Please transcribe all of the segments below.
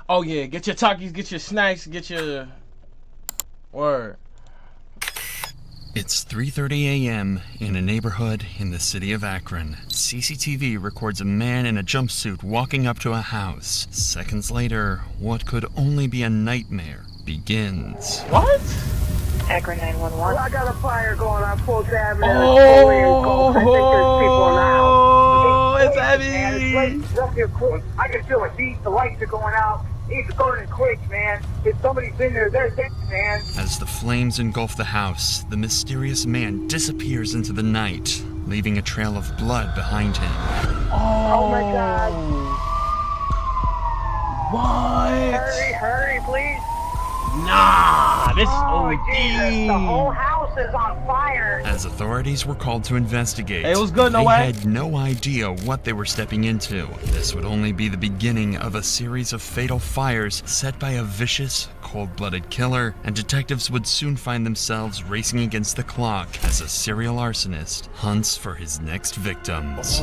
Oh yeah, get your Takis, get your snacks, get your word. It's 3:30 a.m. in a neighborhood in the city of Akron. CCTV records a man in a jumpsuit walking up to a house. Seconds later, what could only be a nightmare begins. What? Akron 911. Well, I got a fire going on Fulton Avenue. Oh, I think there's people in the house. it's Man, it's heavy. late. Up here quick. I can feel the heat. The lights are going out. It's burning quick, man. If somebody's in there, they're dead, man. As the flames engulf the house, the mysterious man disappears into the night, leaving a trail of blood behind him. Oh my God. What? Hurry, please. Nah, this Oh, Jesus. The whole OD. house is on fire. As authorities were called to investigate, Hey, it was good, no they way. had no idea what they were stepping into. This would only be the beginning of a series of fatal fires set by a vicious, cold-blooded killer, and detectives would soon find themselves racing against the clock as a serial arsonist hunts for his next victims.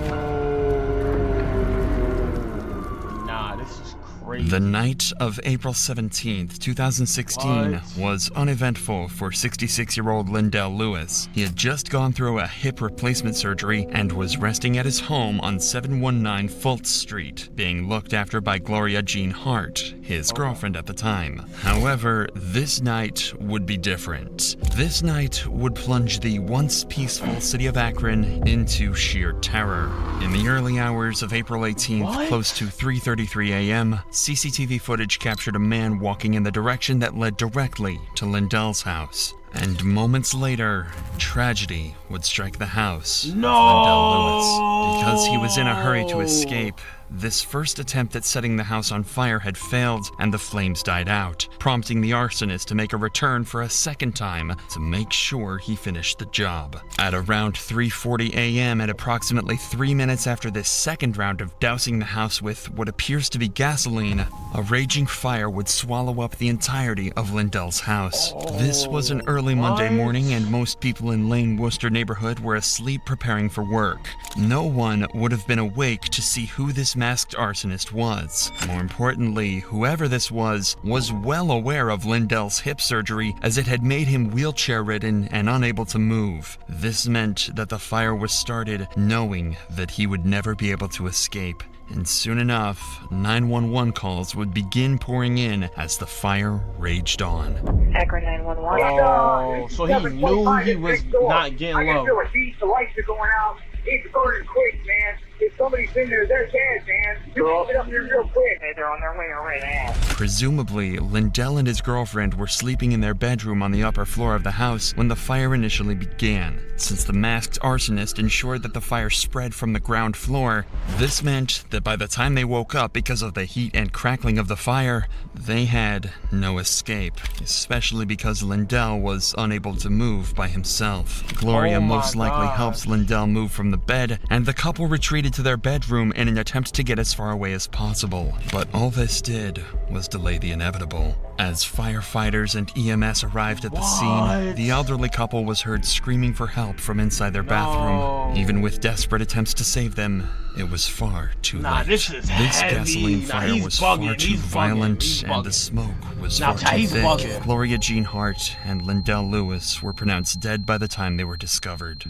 Nah, this is crazy. The night of April 17th, 2016 What? was uneventful for 66-year-old Lindell Lewis. He had just gone through a hip replacement surgery and was resting at his home on 719 Fultz Street, being looked after by Gloria Jean Hart, his girlfriend at the time. However, this night would be different. This night would plunge the once peaceful city of Akron into sheer terror. In the early hours of April 18th, What? close to 3:33 a.m., CCTV footage captured a man walking in the direction that led directly to Lindell's house. And moments later, tragedy would strike the house of Lindell Lewis. Because he was in a hurry to escape, this first attempt at setting the house on fire had failed, and the flames died out, prompting the arsonist to make a return for a second time to make sure he finished the job. At around 3:40 a.m. and approximately 3 minutes after this second round of dousing the house with what appears to be gasoline, a raging fire would swallow up the entirety of Lindell's house. This was an early Monday What? morning, and most people in Lane Worcester neighborhood were asleep preparing for work. No one would have been awake to see who this masked arsonist was. More importantly, whoever this was well aware of Lindell's hip surgery, as it had made him wheelchair-ridden and unable to move. This meant that the fire was started knowing that he would never be able to escape. And soon enough, 911 calls would begin pouring in as the fire raged on. Akron 911. Oh, so he knew he was not getting I can low. feel the heat. The lights are going out. It's burning quick, man. If somebody's in there, they're dead, man. You get up here real quick. Hey, they're on their way right now. Presumably, Lindell and his girlfriend were sleeping in their bedroom on the upper floor of the house when the fire initially began. Since the masked arsonist ensured that the fire spread from the ground floor, this meant that by the time they woke up because of the heat and crackling of the fire, they had no escape, especially because Lindell was unable to move by himself. Gloria Oh my most likely God. helped Lindell move from the bed, and the couple retreated to their bedroom in an attempt to get as far away as possible. But all this did was delay the inevitable. As firefighters and EMS arrived at the scene, What? the elderly couple was heard screaming for help from inside their bathroom. No. Even with desperate attempts to save them, it was far too Nah, late. this is This heavy. gasoline Nah, fire he's was far bugging. too He's bugging. violent, He's and the bugging. smoke was Nah, far too he's thick. bugging. Gloria Jean Hart and Lindell Lewis were pronounced dead by the time they were discovered.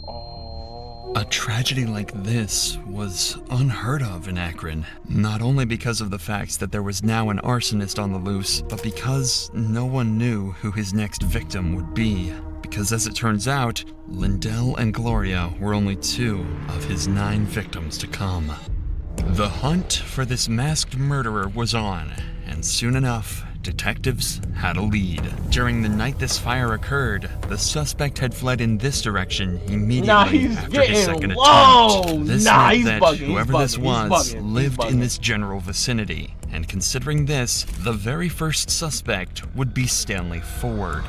Oh. A tragedy like this was unheard of in Akron, not only because of the fact that there was now an arsonist on the loose, but because no one knew who his next victim would be. Because as it turns out, Lindell and Gloria were only 2 of his 9 victims to come. The hunt for this masked murderer was on, and soon enough, detectives had a lead. During the night this fire occurred, the suspect had fled in this direction immediately Nah, he's after his getting second low. attempt. This Nah, meant he's that bugging, he's whoever this bugging, he's was bugging, he's lived in bugging. this general vicinity. And considering this, the very first suspect would be Stanley Ford.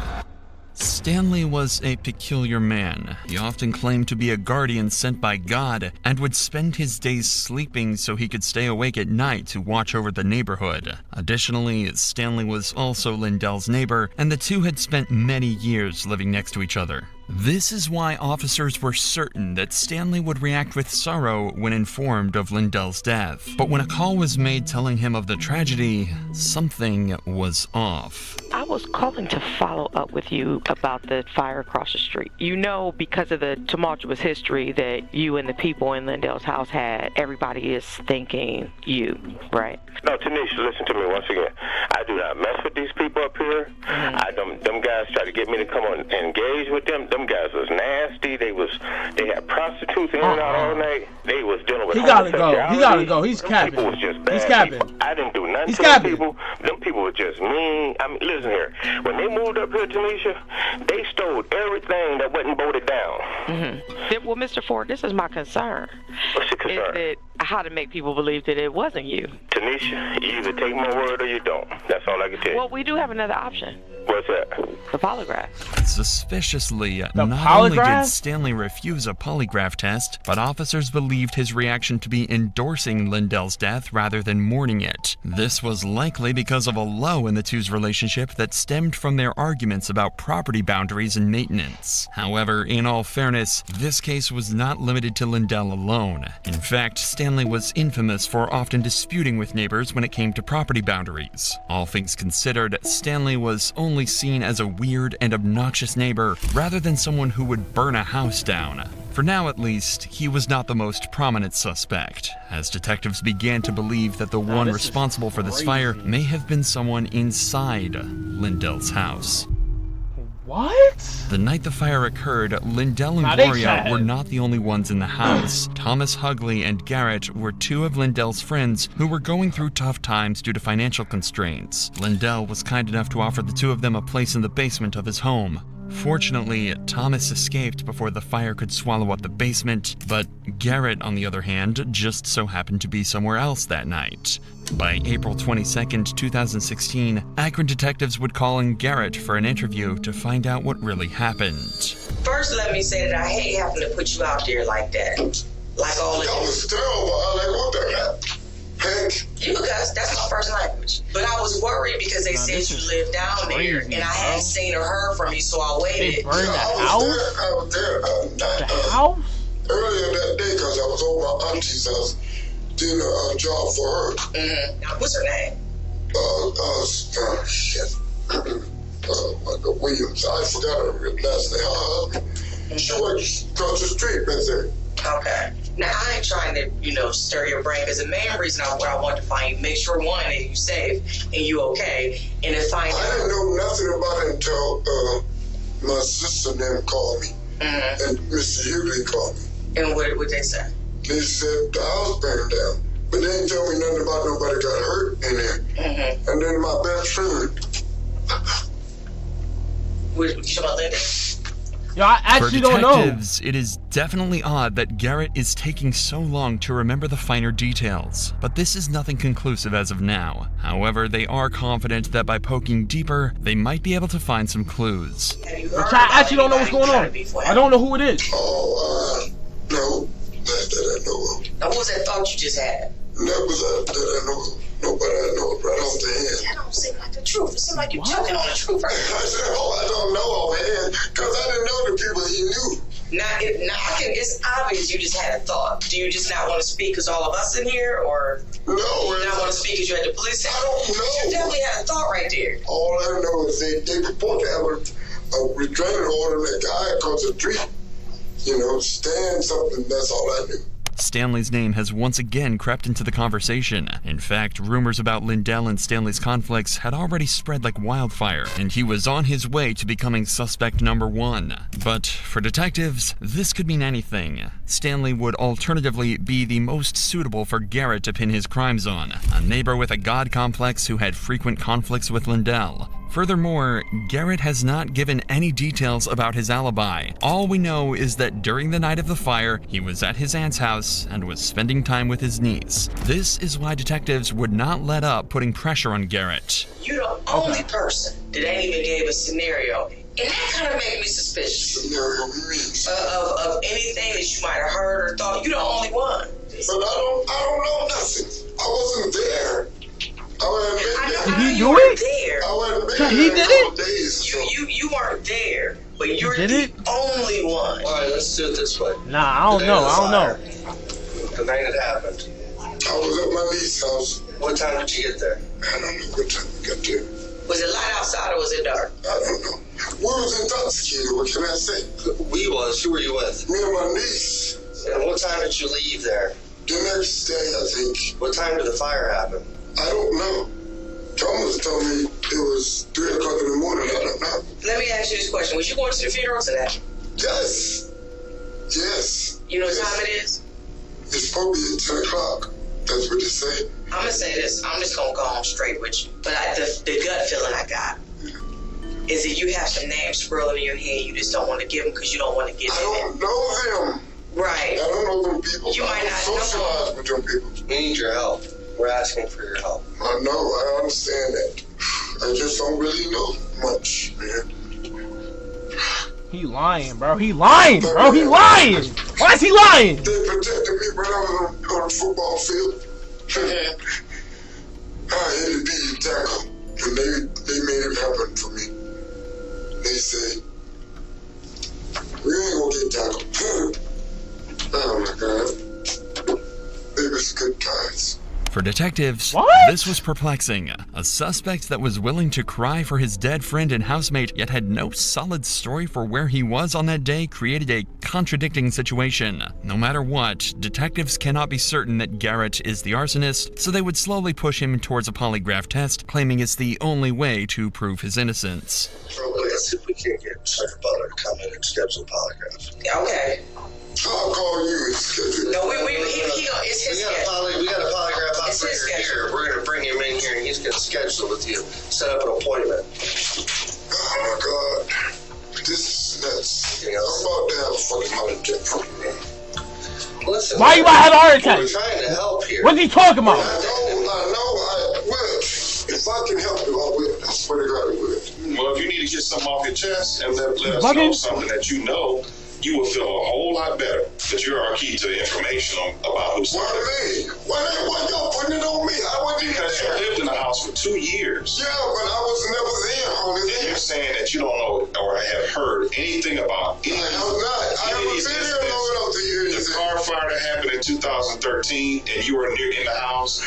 Stanley was a peculiar man. He often claimed to be a guardian sent by God and would spend his days sleeping so he could stay awake at night to watch over the neighborhood. Additionally, Stanley was also Lindell's neighbor, and the two had spent many years living next to each other. This is why officers were certain that Stanley would react with sorrow when informed of Lindell's death. But when a call was made telling him of the tragedy, something was off. I was calling to follow up with you about the fire across the street. You know, because of the tumultuous history that you and the people in Lindell's house had, everybody is thinking you, right? No, Tanisha, listen to me once again. I do not mess with these people up here. Them guys try to get me to come on and engage with them. Them guys was nasty. They had prostitutes in and out all night. They was dealing with He gotta go. He gotta go. He's capping. People was just bad. He's capping. People. I didn't do nothing He's to capping. them people. Them people were just mean. I mean, listen here. When they moved up here, Tanisha, they stole everything that wasn't bolted down. Well, Mr. Ford, this is my concern. What's your concern? Is that how to make people believe that it wasn't you. Tanisha, you either take my word or you don't. That's all I can tell you. Well, we do have another option. What's that? The polygraph. Suspiciously, not only polygraph? did Stanley refuse a polygraph test, but officers believed his reaction to be endorsing Lindell's death rather than mourning it. This was likely because of a lull in the two's relationship that stemmed from their arguments about property boundaries and maintenance. However, in all fairness, this case was not limited to Lindell alone. In fact, Stanley was infamous for often disputing with neighbors when it came to property boundaries. All things considered, Stanley was only seen as a weird and obnoxious neighbor rather than someone who would burn a house down. For now, at least, he was not the most prominent suspect, as detectives began to believe that the one this is responsible for this crazy. fire may have been someone inside Lindell's house. What? The night the fire occurred, Lindell and Now they Gloria chatted. were not the only ones in the house. Thomas Hugley and Garrett were two of Lindell's friends who were going through tough times due to financial constraints. Lindell was kind enough to offer the two of them a place in the basement of his home. Fortunately, Thomas escaped before the fire could swallow up the basement, but Garrett, on the other hand, just so happened to be somewhere else that night. By April 22nd, 2016, Akron detectives would call in Garrett for an interview to find out what really happened. First, let me say that I hate having to put you out there like that. Like all of That was terrible. Like, what the hell? Heck. you guys, that's my first language. But I was worried because they said this you is lived down there, crazy, and I bro. hadn't seen or heard from you, so I They waited. burned the I house? was there The house? earlier that day because I was over my auntie's house doing a job for her. Now, what's her name? Shit. Michael Williams. I forgot her last name. Her husband. She works across the street right there. Okay. Now, I ain't trying to, stir your brain, because the main reason I wanted to find you, make sure, one, that you safe and you okay, and to find I didn't know nothing about it until my sister then called me. And Mr. Hughley called me. And what they say? They said the house burned down. But they didn't tell me nothing about nobody got hurt in there. And then my best friend. What you talking about, Linda? Yo, I For actually don't know. detectives, it is definitely odd that Garrett is taking so long to remember the finer details, but this is nothing conclusive as of now. However, they are confident that by poking deeper, they might be able to find some clues. Have you Which heard I about actually don't know what's anybody going trying on. to be for I don't know who it is. Oh, no. That I know of. Now, what was that thought you just had? That was that I know of. Nobody I know of right off the hand. That don't seem like the truth. It seems like you're choking on the truth. I said, I don't know offhand because I didn't know the people he knew. It's obvious you just had a thought. Do you just not want to speak because all of us in here, or No, do you not want to speak because you're at the police station? I don't know. You definitely had a thought right there. All I know is they purport to have a restraining order on that guy across the street. Stand something, that's all I knew. Stanley's name has once again crept into the conversation. In fact, rumors about Lindell and Stanley's conflicts had already spread like wildfire, and he was on his way to becoming suspect number one. But for detectives, this could mean anything. Stanley would alternatively be the most suitable for Garrett to pin his crimes on, a neighbor with a god complex who had frequent conflicts with Lindell. Furthermore, Garrett has not given any details about his alibi. All we know is that during the night of the fire, he was at his aunt's house and was spending time with his niece. This is why detectives would not let up putting pressure on Garrett. You're the only person that ain't even gave a scenario. And that kind of make me suspicious Scenario means. of anything that you might have heard or thought. You're the only one. But I don't know nothing. I wasn't there. Did he do you weren't it? there. I wasn't there. He did it? Days, You weren't there, but you're Did the it? only one. All right, let's do it this way. Nah, I don't know. The night it happened. I was at my niece's house. What time did you get there? I don't know what time we got there. Was it light outside or was it dark? I don't know. We was intoxicated. What can I say? Who were you with? Me and my niece. And what time did you leave there? The next day, I think. What time did the fire happen? I don't know. Thomas told me it was 3 o'clock in the morning. I don't know. Let me ask you this question. Was you going to the funeral today? Yes. Yes. You know what time it is? It's supposed to be at 10 o'clock. That's what they say. I'm going to say this. I'm just going to go home straight with you. But the gut feeling I got is that you have some names swirling in your head. You just don't want to give them because you don't want to give I them. don't know them. Right. I don't know them people. You might not I don't socialize with them people. We need your help. We're asking for your help. I know. I understand that. I just don't really know much, man. He lying, bro. He lying, bro. He lying. Why is he lying? They protected me when I was on the football field. I had to be tackled, and they made it happen for me. They say, we ain't gonna get tackled. Oh my God. They was good guys. For detectives, What? this was perplexing. A suspect that was willing to cry for his dead friend and housemate, yet had no solid story for where he was on that day, created a contradicting situation. No matter what, detectives cannot be certain that Garrett is the arsonist, so they would slowly push him towards a polygraph test, claiming it's the only way to prove his innocence. Let's see if we can get Sergeant Butler to come in and schedule a polygraph. Okay. I'll call you and schedule it. No, it's his schedule. We got a polygraph It's his operator schedule. here. We're going to bring him in here and he's going to schedule with you. Set up an appointment. Oh my God. This is nuts. I'm about to have a fucking heart attack. Listen, Why you about to have a heart we're attack? trying to help here. What's he talking about? I will. If I can help you, I will. I swear to God, I will. Well, if you need to get something off your chest and let us know Bugging? something that you know, you will feel a whole lot better that you're our key to the information about who Why started. me? Why y'all putting it on me? I wasn't even Because you there. lived in the house for 2 years. Yeah, but I was never there on And this. you're saying that you don't know or have heard anything about any I have not. I haven't been here long enough to hear The this. car fire that happened in 2013 and you were in the house,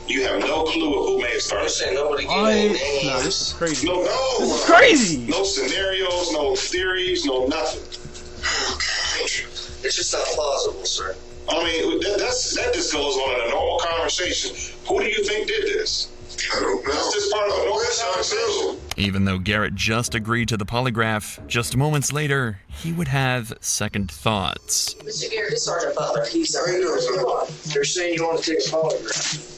you have no clue of who may have started. You're saying nobody gave Why? any Nah, names. this is crazy. No, This is crazy. no scenarios, no theories, no nothing. It's just not plausible, sir. I mean, that just goes on in a normal conversation. Who do you think did this? I don't know. That's just part of a normal Yes, I conversation. do. Even though Garrett just agreed to the polygraph, just moments later, he would have second thoughts. Mr. Garrett, this Sergeant Butler. He's How you doing, sir? You're saying you want to take a polygraph.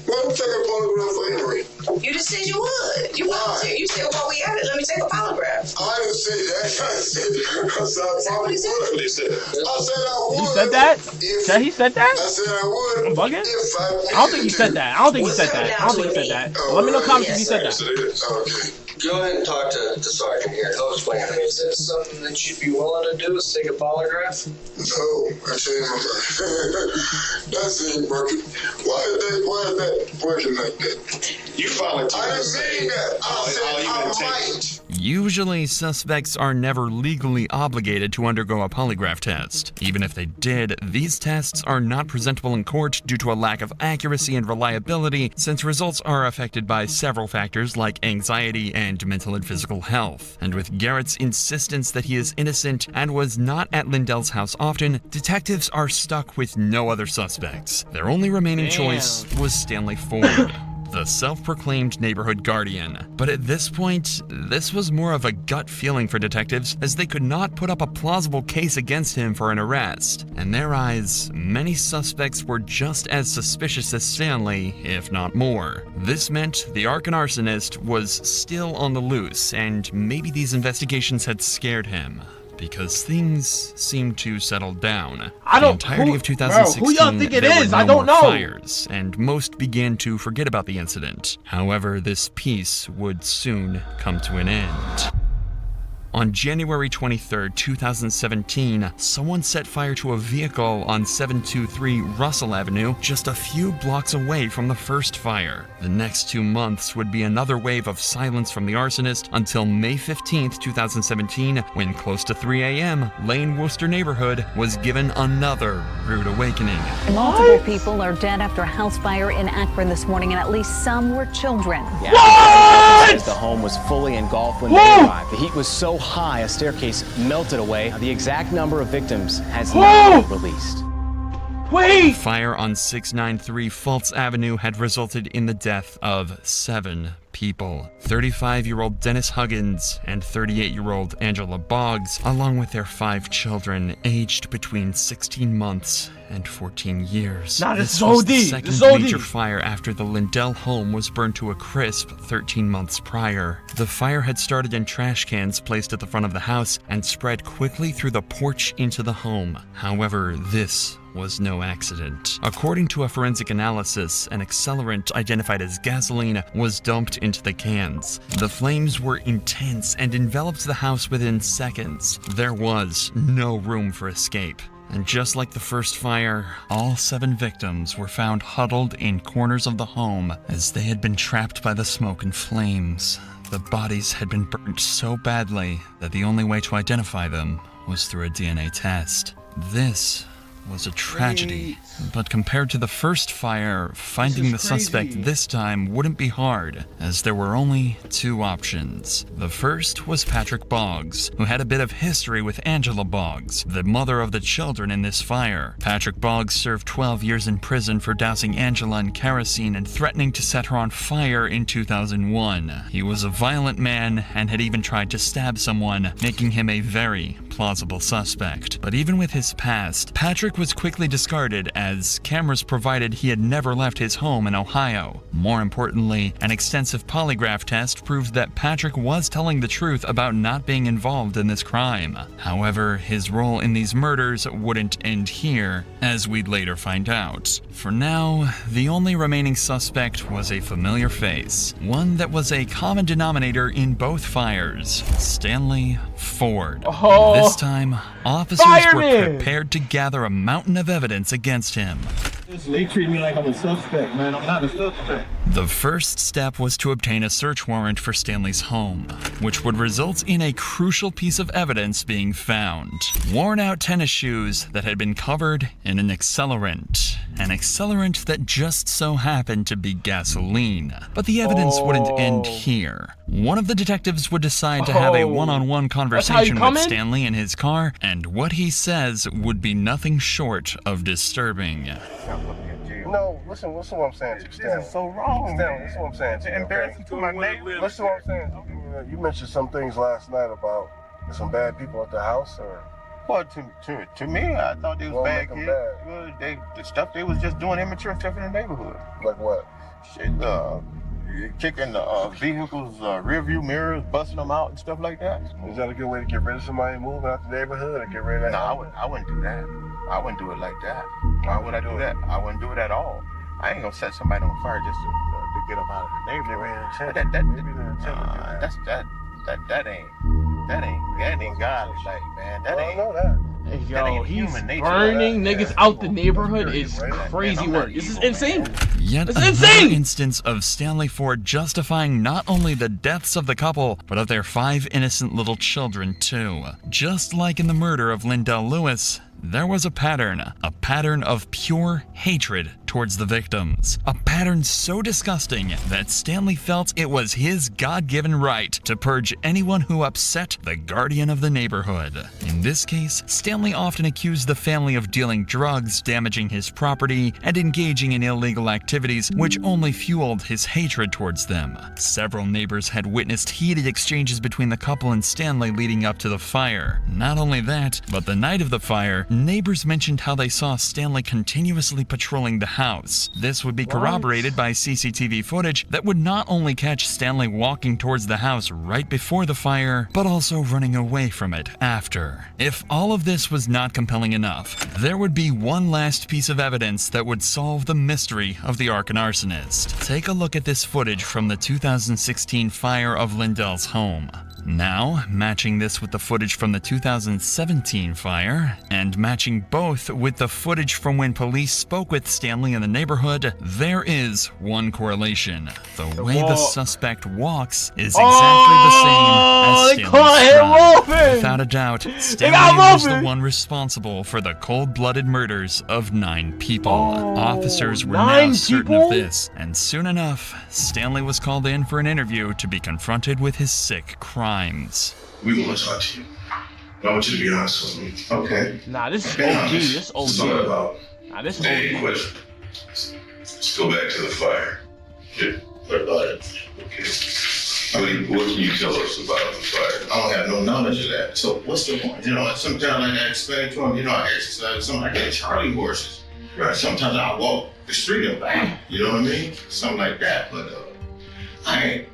Why don't you take a polygraph anyway? You just said you would. You Why? wanted to. You said, while we at it, let me take a polygraph. I didn't say that. I said because I Is that what he said? would. They said, I said I would. He said that? If, Yeah, he said I that? said I would. I'm bugging? If I I don't think he said that. I don't think he said that. I don't think he said that. Let me know comments if he said yes, that. it is. Okay. Go ahead and talk to the sergeant here. He'll explain it. Is this something that you'd be willing to do, is take a polygraph? No, I changed my mind. That ain't working. Why is that working like that? You finally told I didn't us mean that. I said I might. Usually, suspects are never legally obligated to undergo a polygraph test. Even if they did, these tests are not presentable in court due to a lack of accuracy and reliability, since results are affected by several factors like anxiety and mental and physical health. And with Garrett's insistence that he is innocent and was not at Lindell's house often, detectives are stuck with no other suspects. Their only remaining choice was Stanley Ford, the self-proclaimed neighborhood guardian. But at this point, this was more of a gut feeling for detectives, as they could not put up a plausible case against him for an arrest. In their eyes, many suspects were just as suspicious as Stanley, if not more. This meant the Arkan arsonist was still on the loose, and maybe these investigations had scared him, because things seemed to settle down. I don't- The entirety who- of 2016, bro, who y'all think it there is? were I no don't more know. fires, and most began to forget about the incident. However, this peace would soon come to an end. On January 23, 2017, someone set fire to a vehicle on 723 Russell Avenue, just a few blocks away from the first fire. The next 2 months would be another wave of silence from the arsonist until May 15, 2017, when close to 3 a.m., Lane Worcester neighborhood was given another rude awakening. Multiple people are dead after a house fire in Akron this morning, and at least some were children. What? The home was fully engulfed when they arrived. The heat was so high, a staircase melted away. The exact number of victims has not been released. The fire on 693 Fultz Avenue had resulted in the death of 7 people. 35-year-old Dennis Huggins and 38-year-old Angela Boggs, along with their 5 children, aged between 16 months and 14 years. This was OD. the second major fire after the Lindell home was burned to a crisp 13 months prior. The fire had started in trash cans placed at the front of the house and spread quickly through the porch into the home. However, this was no accident. According to a forensic analysis, an accelerant identified as gasoline was dumped into the cans. The flames were intense and enveloped the house within seconds. There was no room for escape. And just like the first fire, all 7 victims were found huddled in corners of the home as they had been trapped by the smoke and flames. The bodies had been burnt so badly that the only way to identify them was through a DNA test. This was a tragedy, but compared to the first fire, finding the suspect this time wouldn't be hard, as there were only 2 options. The first was Patrick Boggs, who had a bit of history with Angela Boggs, the mother of the children in this fire. Patrick Boggs served 12 years in prison for dousing Angela in kerosene and threatening to set her on fire in 2001. He was a violent man and had even tried to stab someone, making him a very plausible suspect. But even with his past, Patrick was quickly discarded as cameras provided he had never left his home in Ohio. More importantly, an extensive polygraph test proved that Patrick was telling the truth about not being involved in this crime. However, his role in these murders wouldn't end here, as we'd later find out. For now, the only remaining suspect was a familiar face, one that was a common denominator in both fires: Stanley Ford. This time, officers were prepared to gather a mountain of evidence against him. They treat me like I'm a suspect, man. I'm not a suspect. The first step was to obtain a search warrant for Stanley's home, which would result in a crucial piece of evidence being found: worn-out tennis shoes that had been covered in an accelerant. An accelerant that just so happened to be gasoline. But the evidence wouldn't end here. One of the detectives would decide to have a one-on-one conversation with Stanley in his car, and what he says would be nothing short of disturbing. No, listen what I'm saying to you, Stanley. This is so wrong. Stanley, listen what I'm saying to you. Embarrassing to my neighbor. Listen what I'm saying. You mentioned some things last night about some bad people at the house, or? Well, to me, I thought they was bad kids. The stuff they was just doing immature stuff in the neighborhood. Like what? Shit, kicking the vehicles' rear view mirrors, busting them out and stuff like that. Is that a good way to get rid of somebody moving out the neighborhood or get rid of that? No, I wouldn't do that. I wouldn't do it like that. Why would I do that? I wouldn't do it at all. I ain't gonna set somebody on fire just to get them out of the neighborhood. That ain't godly, like, man. That ain't. I know that. Hey, yo, he's burning niggas out the neighborhood is crazy work. This is insane. Yet another instance of Stanley Ford justifying not only the deaths of the couple, but of their 5 innocent little children too. Just like in the murder of Lindell Lewis, there was a pattern of pure hatred towards the victims. A pattern so disgusting that Stanley felt it was his God-given right to purge anyone who upset the guardian of the neighborhood. In this case, Stanley often accused the family of dealing drugs, damaging his property, and engaging in illegal activities, which only fueled his hatred towards them. Several neighbors had witnessed heated exchanges between the couple and Stanley leading up to the fire. Not only that, but the night of the fire, neighbors mentioned how they saw Stanley continuously patrolling the house. This would be corroborated by CCTV footage that would not only catch Stanley walking towards the house right before the fire, but also running away from it after. If all of this was not compelling enough, there would be one last piece of evidence that would solve the mystery of the Arkan arsonist. Take a look at this footage from the 2016 fire of Lindell's home. Now, matching this with the footage from the 2017 fire, and matching both with the footage from when police spoke with Stanley in the neighborhood, there is one correlation. The way the suspect walks is exactly the same as Stanley's stride. Without a doubt, Stanley was the one responsible for the cold-blooded murders of 9 people. Officers were now certain of this, and soon enough, Stanley was called in for an interview to be confronted with his sick crimes. We want to talk to you. I want you to be honest with me. Okay. Nah, this is OG. This OG. It's not about this is any OG. question. Let's go back to the fire. Yeah. What about it? Okay. I mean, what can you tell us about the fire? I don't have no knowledge of that. So what's the point? You know, sometimes I explain to them, I exercise, I get Charlie horses. Right. Sometimes I walk the street and back. You know what I mean? Something like that. But I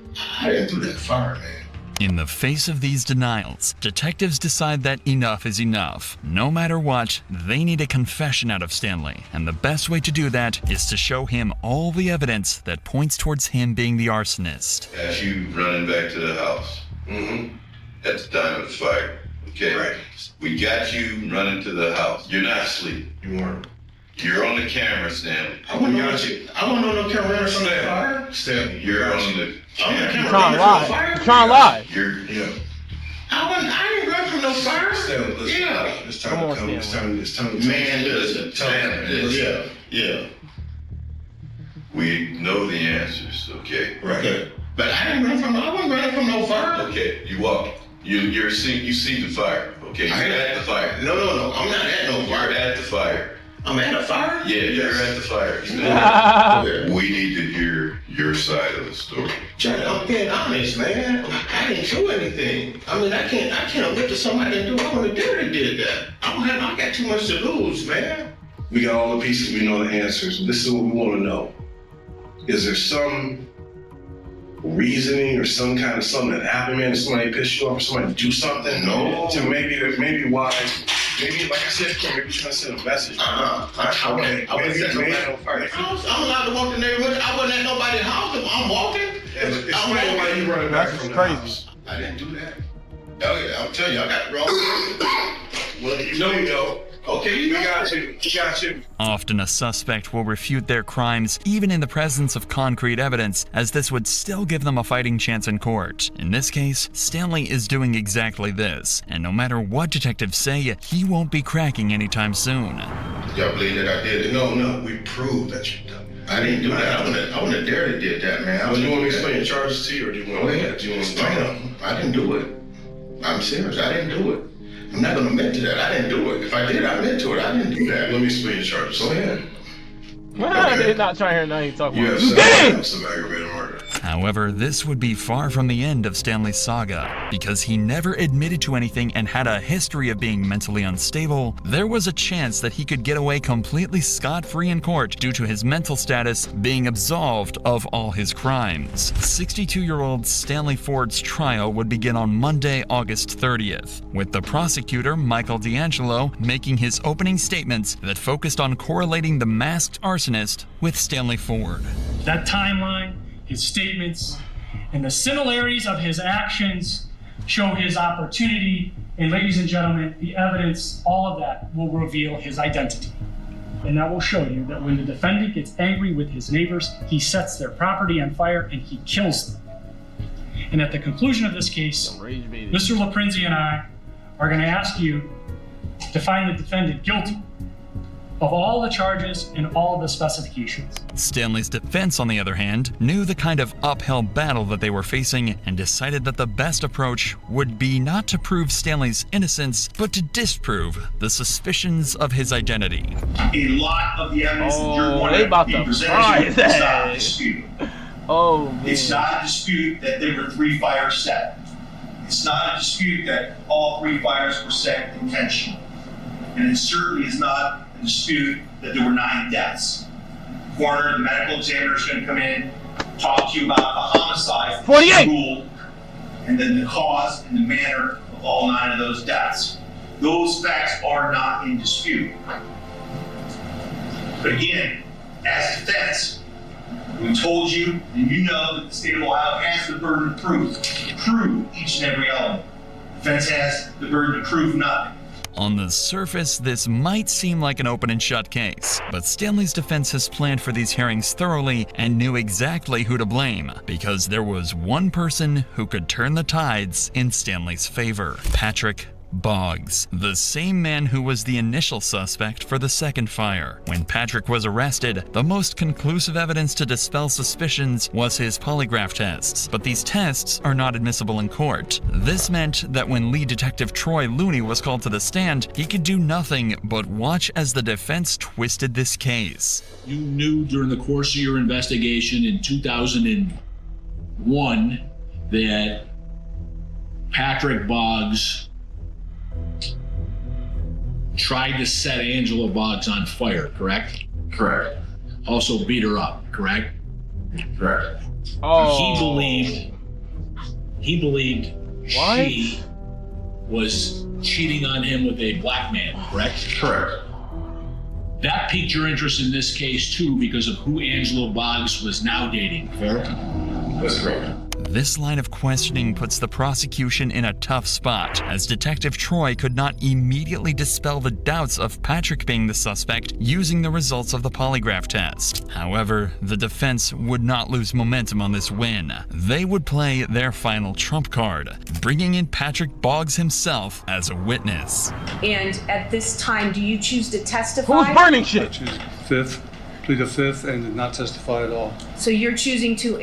didn't do that fire, man. In the face of these denials, detectives decide that enough is enough. No matter what, they need a confession out of Stanley, and the best way to do that is to show him all the evidence that points towards him being the arsonist. As you running back to the house, at the time of the fire, okay? Right. We got you running to the house. You're not asleep. You weren't. You're on the camera, Stanley. I want to know no camera from the fire. Stanley, you're on the camera. You're trying to lie. You're trying to lie. I ain't running from no fire. Stanley, listen. Yeah. It's time to come. It's time to man, listen. Stanley, yeah. We know the answers, okay? Right. Okay. But I wasn't running from no fire. Okay, you walk. You see the fire, okay? You're at the fire. No. I'm not at no fire. You're at the fire. I'm at a fire? Yeah, you're at the fire. We need to hear your side of the story. Johnny, I'm being honest, man. I didn't do anything. I mean, I can't admit to somebody and do. I would have did that. I got too much to lose, man. We got all the pieces. We know the answers. This is what we want to know. Is there some reasoning or some kind of something that happened, man? Did somebody piss you off or somebody do something? No. To maybe why. Maybe, like I said, maybe trying to send a message. I wasn't allowed to walk the neighborhood. I wasn't at nobody's house. I'm walking. Explain why you running back from the house. I didn't do that. Oh yeah, I'll tell you, I got it wrong. Well, you know. Okay, we got you. Often a suspect will refute their crimes even in the presence of concrete evidence, as this would still give them a fighting chance in court. In this case, Stanley is doing exactly this, and no matter what detectives say, he won't be cracking anytime soon. Y'all believe that I did it? No, we proved that you done it. I didn't do that. I wouldn't have dared to did that, man. Well, you want me to explain your charges to you, or do you want to explain them? I didn't do it. I'm serious. I didn't do it. I'm not going to admit to that. I didn't do it. If I did, I admit to it. I didn't do that. Let me explain your charges. Go ahead. They're not trying to hear nothing you talk about. You have some aggravated murder. However, this would be far from the end of Stanley's saga. Because he never admitted to anything and had a history of being mentally unstable, there was a chance that he could get away completely scot-free in court due to his mental status being absolved of all his crimes. 62-year-old Stanley Ford's trial would begin on Monday, August 30th, with the prosecutor, Michael D'Angelo, making his opening statements that focused on correlating the masked arsonist with Stanley Ford. That timeline, his statements, and the similarities of his actions show his opportunity. And ladies and gentlemen, the evidence, all of that will reveal his identity. And that will show you that when the defendant gets angry with his neighbors, he sets their property on fire and he kills them. And at the conclusion of this case, Mr. LaPrinzi and I are going to ask you to find the defendant guilty of all the charges and all the specifications. Stanley's defense, on the other hand, knew the kind of uphill battle that they were facing and decided that the best approach would be not to prove Stanley's innocence, but to disprove the suspicions of his identity. A lot of the evidence that you're going to be presented is not a dispute. It's not a dispute that there were 3 fires set. It's not a dispute that all 3 fires were set intentionally. And it certainly is not a dispute that there were 9 deaths. Coroner, the medical examiner is going to come in, talk to you about the homicide, 48, rule, and then the cause and the manner of all 9 of those deaths. Those facts are not in dispute. But again, as defense, We told you, and you know that the state of Ohio has the burden of proof to prove each and every element. Defense has the burden to prove nothing. On the surface, this might seem like an open and shut case, but Stanley's defense has planned for these hearings thoroughly and knew exactly who to blame, because there was one person who could turn the tides in Stanley's favor: Patrick Boggs, the same man who was the initial suspect for the second fire. When Patrick was arrested, the most conclusive evidence to dispel suspicions was his polygraph tests, but these tests are not admissible in court. This meant that when lead detective Troy Looney was called to the stand, he could do nothing but watch as the defense twisted this case. You knew during the course of your investigation in 2001 that Patrick Boggs tried to set Angela Boggs on fire, correct? Correct. Also beat her up, correct? Correct. Oh. He believed What? she was cheating on him with a black man, correct? Correct. That piqued your interest in this case too because of who Angela Boggs was now dating, fair? That's correct. This line of questioning puts the prosecution in a tough spot, as Detective Troy could not immediately dispel the doubts of Patrick being the suspect using the results of the polygraph test. However, the defense would not lose momentum on this win. They would play their final trump card, bringing in Patrick Boggs himself as a witness. And at this time, do you choose to testify? Who's burning shit? I choose fifth, plead the fifth, and did not testify at all. So you're choosing to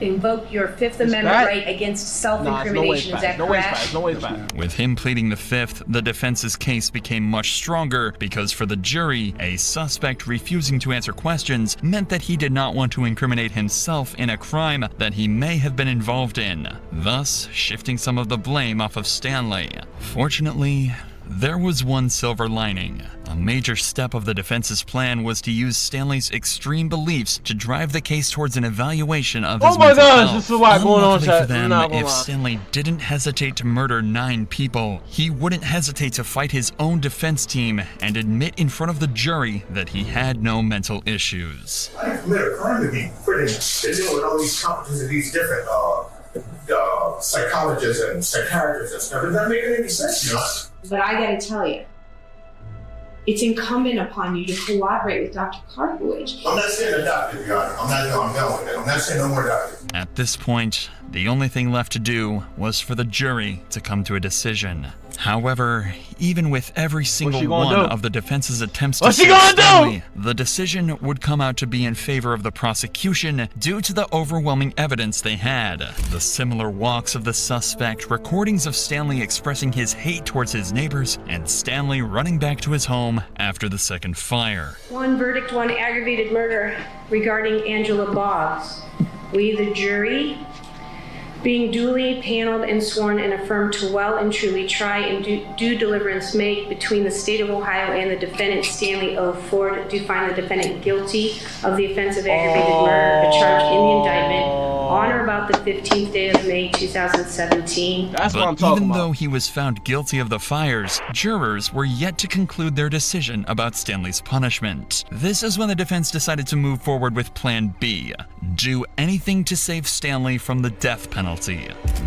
invoke your Fifth Amendment right against self-incrimination, is that correct? No way back. With him pleading the fifth, the defense's case became much stronger because for the jury, a suspect refusing to answer questions meant that he did not want to incriminate himself in a crime that he may have been involved in, thus shifting some of the blame off of Stanley. Fortunately, there was one silver lining. A major step of the defense's plan was to use Stanley's extreme beliefs to drive the case towards an evaluation of his mental health. This is a lot going on, Unluckily for chat. them, I'm not gonna if lie. Stanley didn't hesitate to murder 9 people, he wouldn't hesitate to fight his own defense team and admit in front of the jury that he had no mental issues. I didn't commit a crime to be British. They deal with all these companies and these different psychologists and psychiatrists and stuff. Does that make any sense, you know? But I gotta tell you, it's incumbent upon you to cooperate with Dr. Karpowicz. I'm not saying a doctor, Your Honor. I'm done with it. I'm not saying no more doctor. At this point, the only thing left to do was for the jury to come to a decision. However, even with every single one of the defense's attempts to save Stanley, the decision would come out to be in favor of the prosecution due to the overwhelming evidence they had. The similar walks of the suspect, recordings of Stanley expressing his hate towards his neighbors, and Stanley running back to his home after the second fire. One verdict, one aggravated murder regarding Angela Boggs. We, the jury, being duly paneled and sworn and affirmed to well and truly try and do deliverance make between the state of Ohio and the defendant Stanley O. Ford, do find the defendant guilty of the offense of aggravated murder, a charge in the indictment on or about the 15th day of May 2017. But even though he was found guilty of the fires, jurors were yet to conclude their decision about Stanley's punishment. This is when the defense decided to move forward with Plan B, do anything to save Stanley from the death penalty.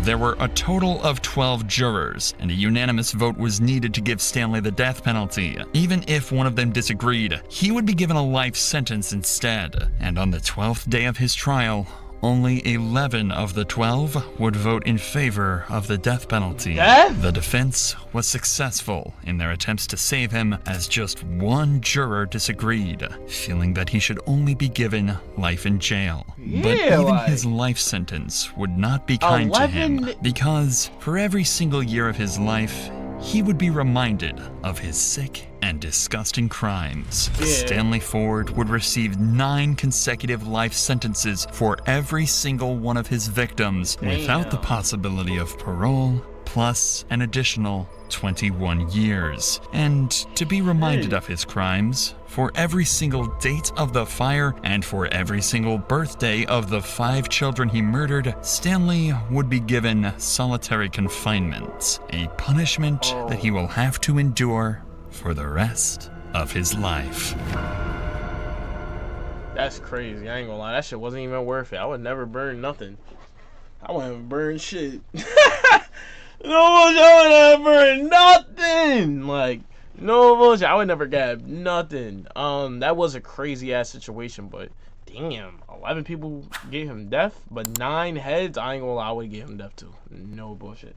There were a total of 12 jurors, and a unanimous vote was needed to give Stanley the death penalty. Even if one of them disagreed, he would be given a life sentence instead. And on the 12th day of his trial, only 11 of the 12 would vote in favor of the death penalty. The defense was successful in their attempts to save him, as just one juror disagreed, feeling that he should only be given life in jail. But even his life sentence would not be kind to him, because for every single year of his life, he would be reminded of his sick and disgusting crimes. Stanley Ford would receive 9 consecutive life sentences for every single one of his victims, without the possibility of parole, plus an additional 21 years. And to be reminded of his crimes, for every single date of the fire and for every single birthday of the 5 children he murdered, Stanley would be given solitary confinement, a punishment that he will have to endure for the rest of his life. That's crazy. I ain't gonna lie. That shit wasn't even worth it. I would never burn nothing. I wouldn't burn shit. No bullshit. I would never burn nothing. Like, no bullshit. I would never get nothing. That was a crazy ass situation, but damn, 11 people gave him death, but 9 heads. I ain't gonna lie. I would give him death too. No bullshit.